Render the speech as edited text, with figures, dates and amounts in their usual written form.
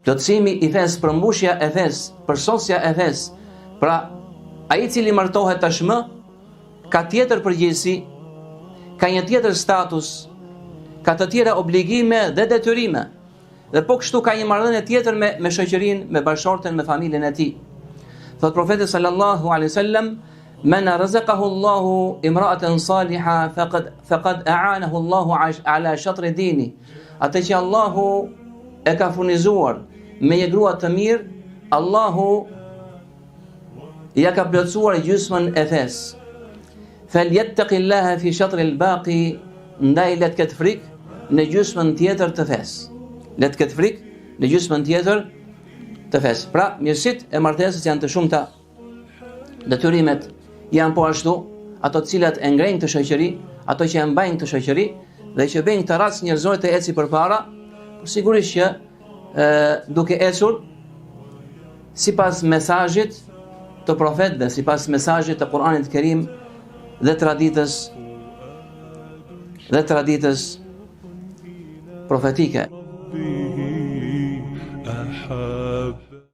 Plotësimi i fesë, përmbushja e fesë, përsosja e fesë. Pra, ai i cili martohet tashmë ka tjetër përgjegjësi, ka një tjetër status, ka të tjera obligime dhe detyrime. Dhe po kështu ka një marrëdhënie tjetër me shoqërinë, me bashkëshorten, me familjen e tij. Thot profeti sallallahu alaihi wasallam: "Man razaqahu Allahu imra'atan salihah faqad a'anahu Allahu ala shatr dini." Atë që Allahu e ka furnizuar me një grua të mirë, Allahu ja ka plotësuar gjysmën e fesë. Falyattaqillaha fi shatr al-baqi, ndaj let këtë frikë në gjysmën tjetër të fesë. Let këtë frikë në gjysmën tjetër të fesë. Pra, mirësitë e martesës janë të shumta. Detyrimet janë po ashtu, ato të cilat e ngrejnë këtë shoqëri, ato që e mbajnë këtë shoqëri dhe që bëjnë këtë rast njerëzore të eci përpara, por sigurisht që duke ecur sipas mesazhit të profetëve, sipas mesazhit të Kuranit të Kerim dhe traditës profetike.